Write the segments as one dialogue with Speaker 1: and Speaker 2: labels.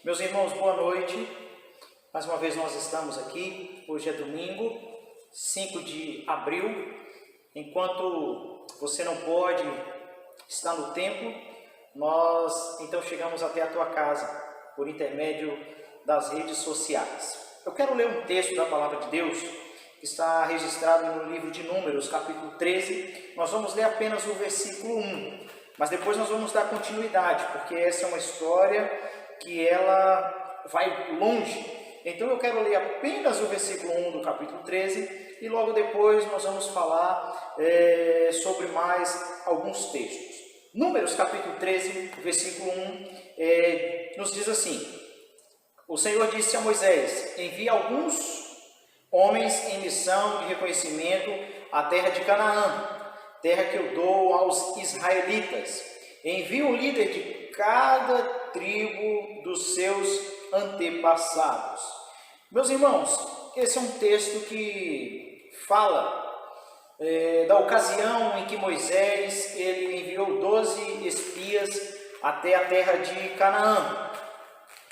Speaker 1: Meus irmãos, boa noite. Mais uma vez nós estamos aqui. Hoje é domingo, 5 de abril. Enquanto você não pode estar no templo, nós então chegamos até a tua casa por intermédio das redes sociais. Eu quero ler um texto da Palavra de Deus que está registrado no livro de Números, capítulo 13. Nós vamos ler apenas o versículo 1, mas depois nós vamos dar continuidade, porque essa é uma história que ela vai longe. Então eu quero ler apenas o versículo 1 do capítulo 13 e logo depois nós vamos falar sobre mais alguns textos. Números capítulo 13, versículo 1, nos diz assim: o Senhor disse a Moisés: envie alguns homens em missão de reconhecimento à terra de Canaã, terra que eu dou aos israelitas. Envie um líder de cada tribo dos seus antepassados. Meus irmãos, esse é um texto que fala da ocasião em que Moisés ele enviou 12 espias até a terra de Canaã.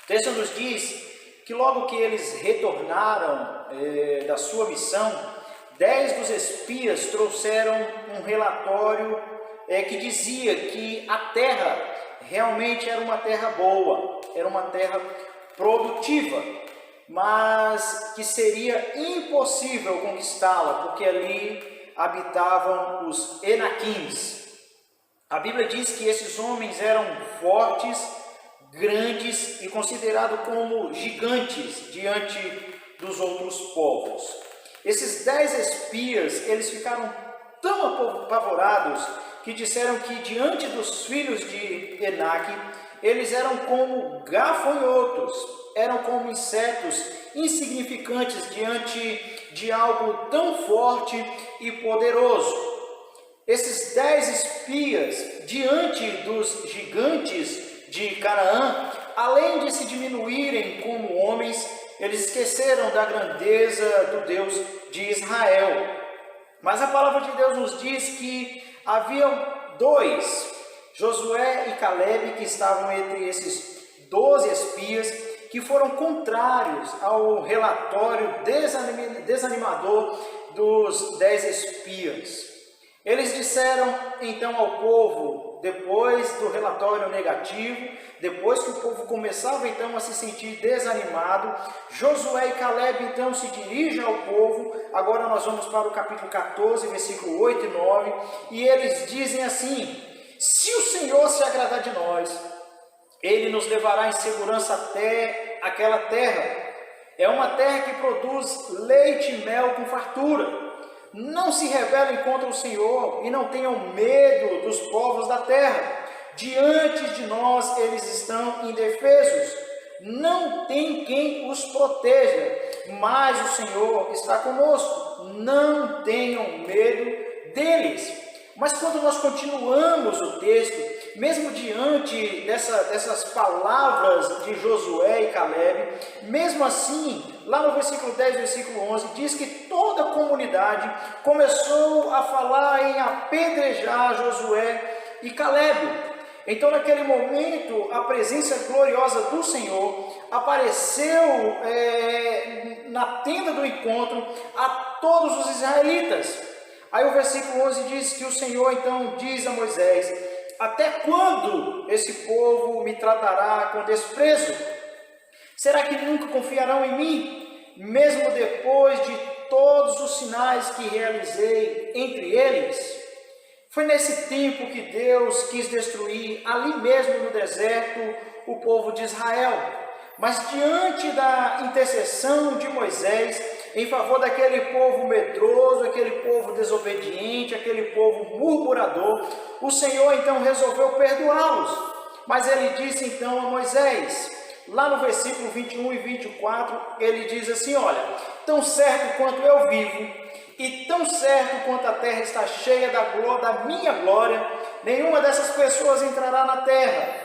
Speaker 1: O texto nos diz que logo que eles retornaram da sua missão, 10 dos espias trouxeram um relatório que dizia que a terra realmente era uma terra boa, era uma terra produtiva, mas que seria impossível conquistá-la, porque ali habitavam os Enaquins. A Bíblia diz que esses homens eram fortes, grandes e considerados como gigantes diante dos outros povos. Esses 10 espias, eles ficaram tão apavorados que disseram que diante dos filhos de Enaque, eles eram como gafanhotos, eram como insetos insignificantes diante de algo tão forte e poderoso. Esses 10 espias, diante dos gigantes de Canaã, além de se diminuírem como homens, eles esqueceram da grandeza do Deus de Israel. Mas a palavra de Deus nos diz que haviam 2, Josué e Caleb, que estavam entre esses 12 espias, que foram contrários ao relatório desanimador dos 10 espias. Eles disseram então ao povo, depois do relatório negativo, depois que o povo começava então a se sentir desanimado, Josué e Caleb então se dirigem ao povo. Agora nós vamos para o capítulo 14, versículo 8 e 9, e eles dizem assim: se o Senhor se agradar de nós, Ele nos levará em segurança até aquela terra. É uma terra que produz leite e mel com fartura. Não se rebelem contra o Senhor e não tenham medo dos povos da terra. Diante de nós eles estão indefesos. Não tem quem os proteja, mas o Senhor está conosco. Não tenham medo deles. Mas quando nós continuamos o texto, mesmo diante dessas palavras de Josué e Caleb, mesmo assim, lá no versículo 10, versículo 11, diz que toda a comunidade começou a falar em apedrejar Josué e Caleb. Então, naquele momento, a presença gloriosa do Senhor apareceu na tenda do encontro a todos os israelitas. Aí o versículo 11 diz que o Senhor então diz a Moisés: até quando esse povo me tratará com desprezo? Será que nunca confiarão em mim, mesmo depois de todos os sinais que realizei entre eles? Foi nesse tempo que Deus quis destruir, ali mesmo no deserto, o povo de Israel. Mas diante da intercessão de Moisés, em favor daquele povo medroso, aquele povo desobediente, aquele povo murmurador, o Senhor então resolveu perdoá-los. Mas ele disse então a Moisés, lá no versículo 21 e 24, ele diz assim: olha, tão certo quanto eu vivo, e tão certo quanto a terra está cheia da minha glória, nenhuma dessas pessoas entrará na terra.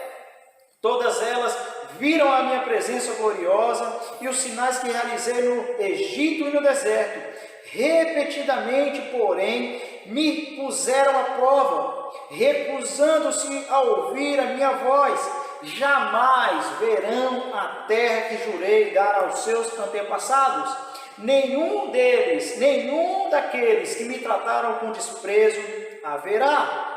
Speaker 1: Todas elas viram a minha presença gloriosa e os sinais que realizei no Egito e no deserto. Repetidamente, porém, me puseram à prova, recusando-se a ouvir a minha voz. jamais verão a terra que jurei dar aos seus antepassados. Nenhum deles, nenhum daqueles que me trataram com desprezo haverá.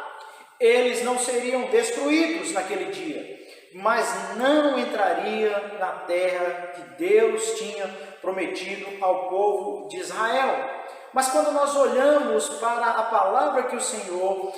Speaker 1: Eles não seriam destruídos naquele dia, mas não entraria na terra que Deus tinha prometido ao povo de Israel. Mas quando nós olhamos para a palavra que o Senhor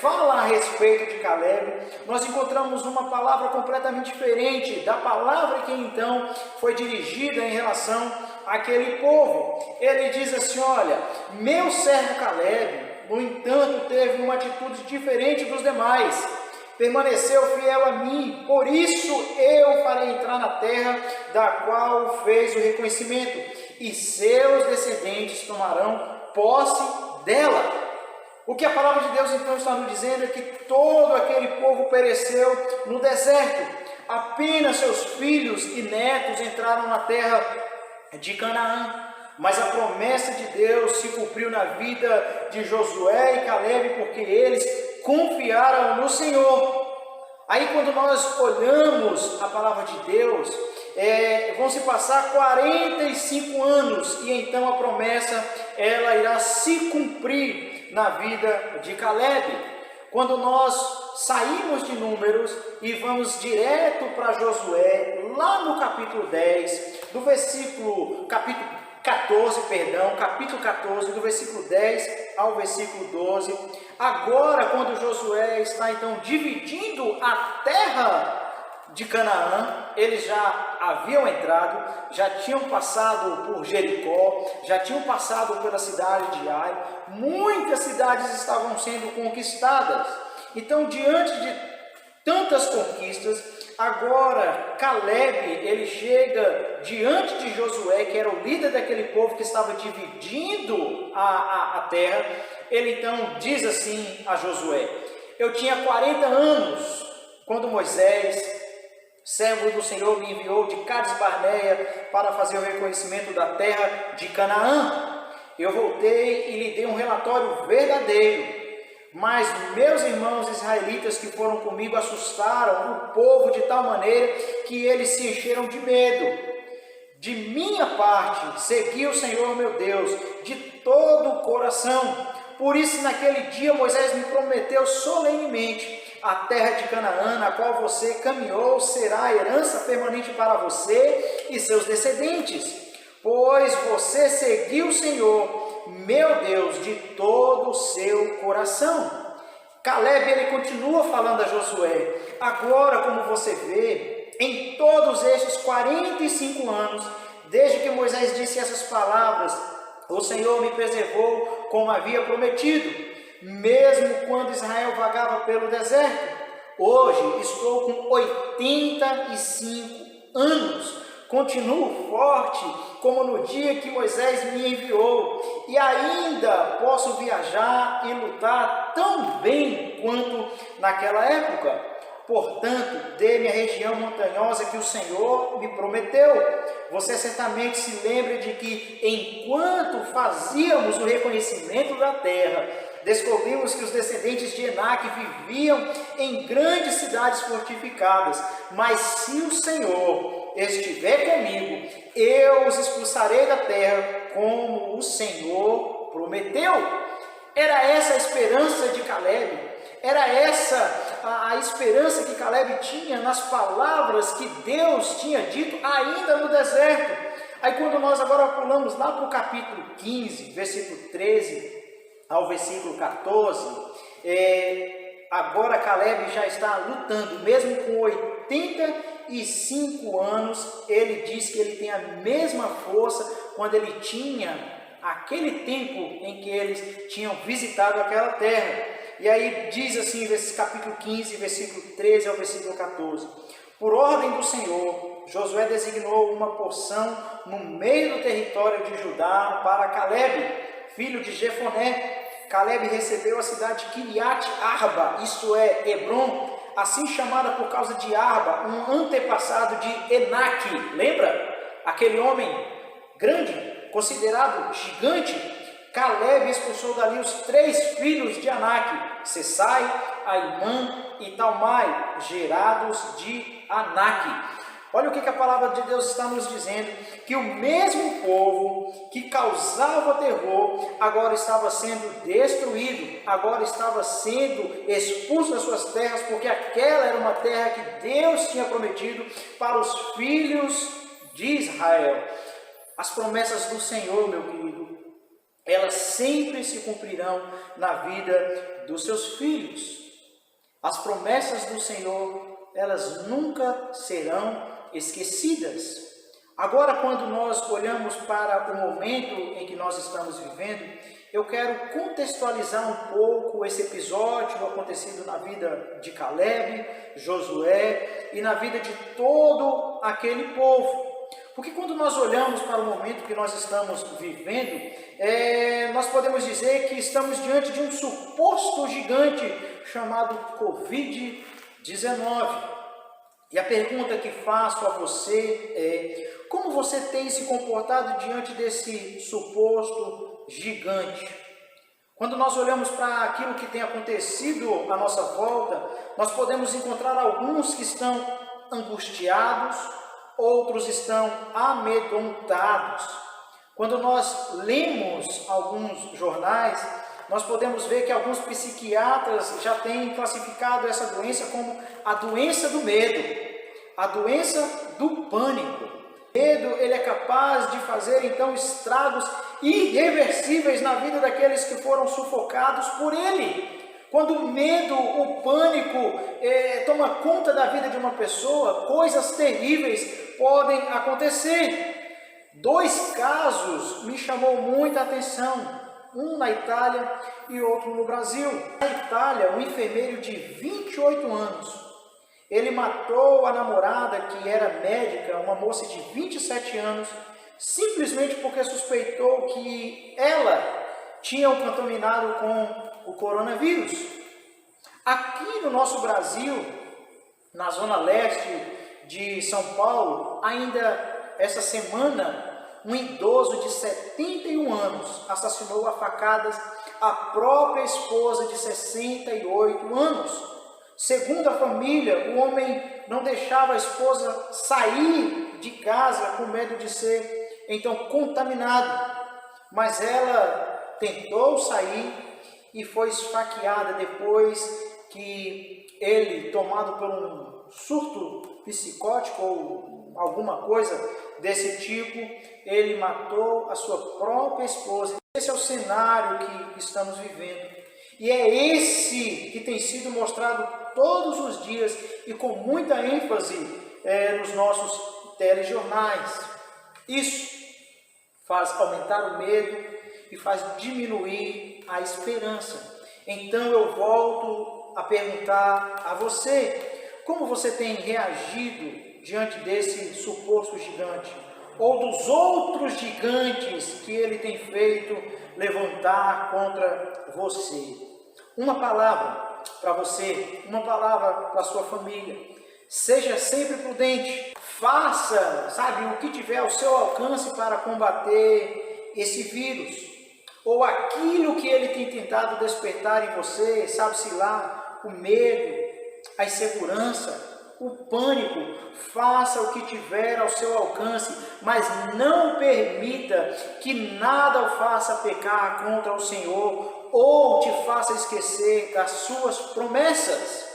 Speaker 1: fala a respeito de Caleb, nós encontramos uma palavra completamente diferente da palavra que então foi dirigida em relação àquele povo. Ele diz assim: olha, meu servo Caleb, no entanto, teve uma atitude diferente dos demais, permaneceu fiel a mim, por isso eu farei entrar na terra da qual fez o reconhecimento, e seus descendentes tomarão posse dela. O que a palavra de Deus então está nos dizendo é que todo aquele povo pereceu no deserto, apenas seus filhos e netos entraram na terra de Canaã. Mas a promessa de Deus se cumpriu na vida de Josué e Caleb, porque eles confiaram no Senhor. Aí quando nós olhamos a palavra de Deus, vão se passar 45 anos e então a promessa ela irá se cumprir na vida de Caleb. Quando nós saímos de Números e vamos direto para Josué, lá no capítulo 10, capítulo 14, do versículo 10 ao versículo 12. Agora, quando Josué está então dividindo a terra de Canaã, eles já haviam entrado, já tinham passado por Jericó, já tinham passado pela cidade de Ai, muitas cidades estavam sendo conquistadas. Então, diante de tantas conquistas, agora Caleb, ele chega diante de Josué, que era o líder daquele povo que estava dividindo a terra. Ele então diz assim a Josué: eu tinha 40 anos quando Moisés, servo do Senhor, me enviou de Cades Barneia para fazer o reconhecimento da terra de Canaã. Eu voltei e lhe dei um relatório verdadeiro. Mas meus irmãos israelitas que foram comigo assustaram o povo de tal maneira que eles se encheram de medo. De minha parte, segui o Senhor meu Deus de todo o coração. Por isso, naquele dia, Moisés me prometeu solenemente: a terra de Canaã, na qual você caminhou, será a herança permanente para você e seus descendentes. Pois você seguiu o Senhor, meu Deus, de todo o seu coração. Caleb, ele continua falando a Josué: agora, como você vê, em todos estes 45 anos, desde que Moisés disse essas palavras, o Senhor me preservou como havia prometido, mesmo quando Israel vagava pelo deserto. Hoje estou com 85 anos, continuo forte como no dia que Moisés me enviou, e ainda posso viajar e lutar tão bem quanto naquela época. Portanto, dê-me a região montanhosa que o Senhor me prometeu. Você certamente se lembra de que, enquanto fazíamos o reconhecimento da terra, descobrimos que os descendentes de Enaque viviam em grandes cidades fortificadas. Mas se o Senhor estiver comigo, eu os expulsarei da terra, como o Senhor prometeu. Era essa a esperança de Caleb. Era essa a esperança que Caleb tinha nas palavras que Deus tinha dito ainda no deserto. Aí quando nós agora pulamos lá para o capítulo 15, versículo 13 ao versículo 14, agora Caleb já está lutando, mesmo com 85 anos, ele diz que ele tem a mesma força quando ele tinha aquele tempo em que eles tinham visitado aquela terra. E aí diz assim, capítulo 15, versículo 13 ao versículo 14: por ordem do Senhor, Josué designou uma porção no meio do território de Judá para Caleb, filho de Jefoné. Caleb recebeu a cidade de Kiriat Arba, isto é, Hebron, assim chamada por causa de Arba, um antepassado de Enaque. Lembra? Aquele homem grande, considerado gigante. Caleb expulsou dali os 3 filhos de Anak, Sessai, Aimã e Talmai, gerados de Anak. Olha o que a palavra de Deus está nos dizendo, que o mesmo povo que causava terror, agora estava sendo destruído, agora estava sendo expulso das suas terras, porque aquela era uma terra que Deus tinha prometido para os filhos de Israel. As promessas do Senhor, meu querido, elas sempre se cumprirão na vida dos seus filhos. As promessas do Senhor, elas nunca serão esquecidas. Agora, quando nós olhamos para o momento em que nós estamos vivendo, eu quero contextualizar um pouco esse episódio acontecido na vida de Caleb, Josué e na vida de todo aquele povo. Porque quando nós olhamos para o momento que nós estamos vivendo, nós podemos dizer que estamos diante de um suposto gigante chamado Covid-19. E a pergunta que faço a você é: como você tem se comportado diante desse suposto gigante? Quando nós olhamos para aquilo que tem acontecido à nossa volta, nós podemos encontrar alguns que estão angustiados, outros estão amedrontados. Quando nós lemos alguns jornais, nós podemos ver que alguns psiquiatras já têm classificado essa doença como a doença do medo, a doença do pânico. O medo, ele é capaz de fazer então estragos irreversíveis na vida daqueles que foram sufocados por ele. Quando o medo, o pânico toma conta da vida de uma pessoa, coisas terríveis podem acontecer. 2 casos me chamou muita atenção. Um na Itália e outro no Brasil. Na Itália, um enfermeiro de 28 anos, ele matou a namorada, que era médica, uma moça de 27 anos, simplesmente porque suspeitou que ela tinha o contaminado com o coronavírus. Aqui no nosso Brasil, na zona leste de São Paulo, ainda essa semana, um idoso de 71 anos assassinou a facadas a própria esposa de 68 anos. Segundo a família, o homem não deixava a esposa sair de casa com medo de ser então contaminado, mas ela tentou sair e foi esfaqueada depois que ele, tomado por um surto psicótico ou alguma coisa desse tipo, ele matou a sua própria esposa. Esse é o cenário que estamos vivendo. E é esse que tem sido mostrado todos os dias e com muita ênfase nos nossos telejornais. Isso faz aumentar o medo e faz diminuir a esperança. Então eu volto a perguntar a você: como você tem reagido diante desse suposto gigante? Ou dos outros gigantes que ele tem feito levantar contra você? Uma palavra para você, uma palavra para a sua família: seja sempre prudente, faça, o que tiver ao seu alcance para combater esse vírus, ou aquilo que ele tem tentado despertar em você, sabe-se lá, o medo, a insegurança, o pânico. Faça o que tiver ao seu alcance, mas não permita que nada o faça pecar contra o Senhor ou te faça esquecer das suas promessas.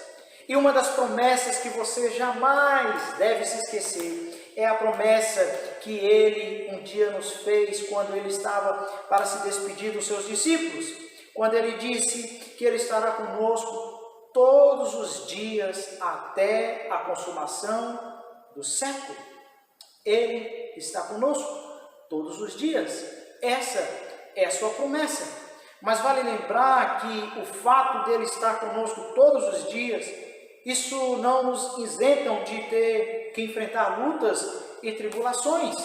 Speaker 1: E uma das promessas que você jamais deve se esquecer é a promessa que ele um dia nos fez quando ele estava para se despedir dos seus discípulos, quando ele disse que ele estará conosco todos os dias até a consumação do século. Ele está conosco todos os dias. Essa é a sua promessa. Mas vale lembrar que o fato dele estar conosco todos os dias, isso não nos isentam de ter que enfrentar lutas e tribulações,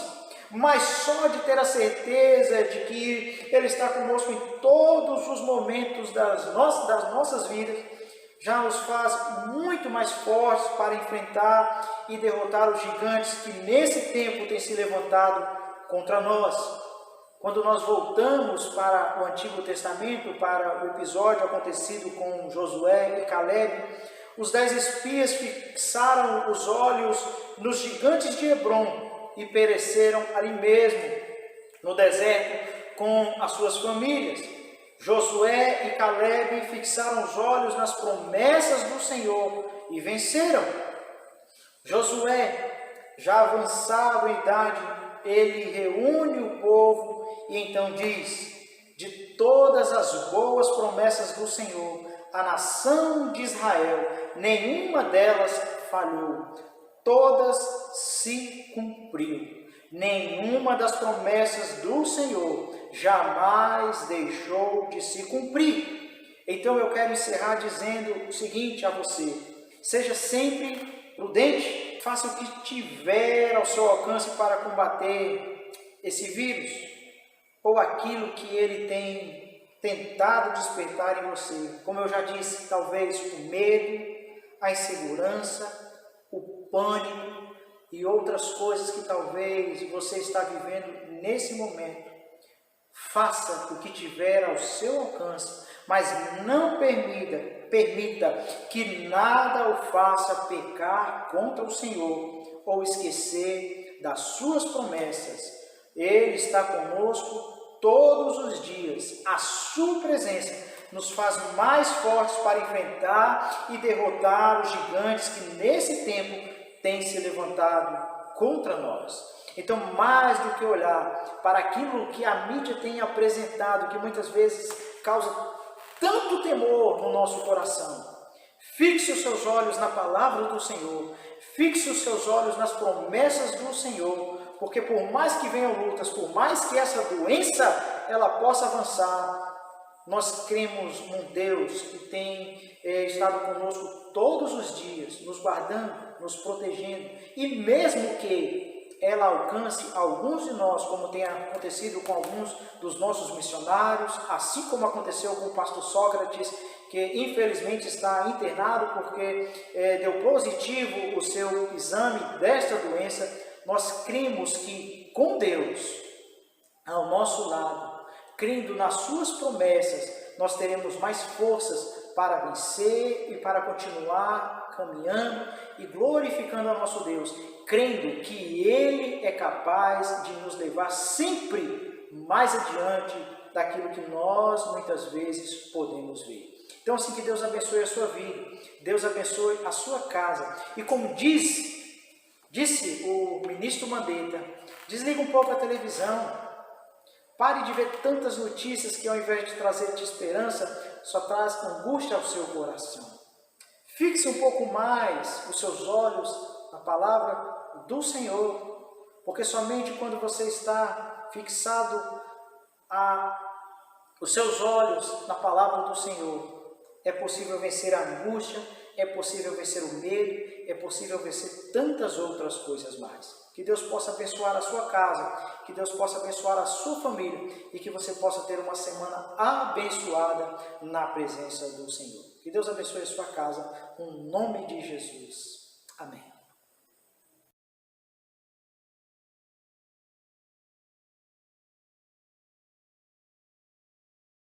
Speaker 1: mas só de ter a certeza de que ele está conosco em todos os momentos das nossas vidas, já nos faz muito mais fortes para enfrentar e derrotar os gigantes que nesse tempo têm se levantado contra nós. Quando nós voltamos para o Antigo Testamento, para o episódio acontecido com Josué e Caleb, os 10 espias fixaram os olhos nos gigantes de Hebrom e pereceram ali mesmo, no deserto, com as suas famílias. Josué e Caleb fixaram os olhos nas promessas do Senhor e venceram. Josué, já avançado em idade, ele reúne o povo e então diz: de todas as boas promessas do Senhor, a nação de Israel, nenhuma delas falhou, todas se cumpriu. Nenhuma das promessas do Senhor jamais deixou de se cumprir. Então eu quero encerrar dizendo o seguinte a você: seja sempre prudente, faça o que tiver ao seu alcance para combater esse vírus, ou aquilo que ele tem tentado despertar em você. Como eu já disse, talvez o medo, a insegurança, o pânico e outras coisas que talvez você está vivendo nesse momento. Faça o que tiver ao seu alcance, mas não permita que nada o faça pecar contra o Senhor ou esquecer das suas promessas. Ele está conosco todos os dias. A sua presença nos faz mais fortes para enfrentar e derrotar os gigantes que nesse tempo têm se levantado contra nós. Então, mais do que olhar para aquilo que a mídia tem apresentado, que muitas vezes causa tanto temor no nosso coração, fixe os seus olhos na palavra do Senhor, fixe os seus olhos nas promessas do Senhor, porque por mais que venham lutas, por mais que essa doença ela possa avançar, nós cremos num Deus que tem estado conosco todos os dias, nos guardando, nos protegendo, e mesmo que ela alcance alguns de nós, como tem acontecido com alguns dos nossos missionários, assim como aconteceu com o pastor Sócrates, que infelizmente está internado porque deu positivo o seu exame desta doença. Nós cremos que com Deus ao nosso lado, crendo nas suas promessas, nós teremos mais forças para vencer e para continuar caminhando e glorificando ao nosso Deus, crendo que Ele é capaz de nos levar sempre mais adiante daquilo que nós muitas vezes podemos ver. Então, assim, que Deus abençoe a sua vida, Deus abençoe a sua casa, e como disse o ministro Mandetta, desliga um pouco a televisão, pare de ver tantas notícias que ao invés de trazer-te esperança, só traz angústia ao seu coração. Fixe um pouco mais os seus olhos na palavra do Senhor, porque somente quando você está fixado os seus olhos na palavra do Senhor, é possível vencer a angústia, é possível vencer o medo, é possível vencer tantas outras coisas mais. Que Deus possa abençoar a sua casa, que Deus possa abençoar a sua família e que você possa ter uma semana abençoada na presença do Senhor. Que Deus abençoe a sua casa, no nome de Jesus. Amém.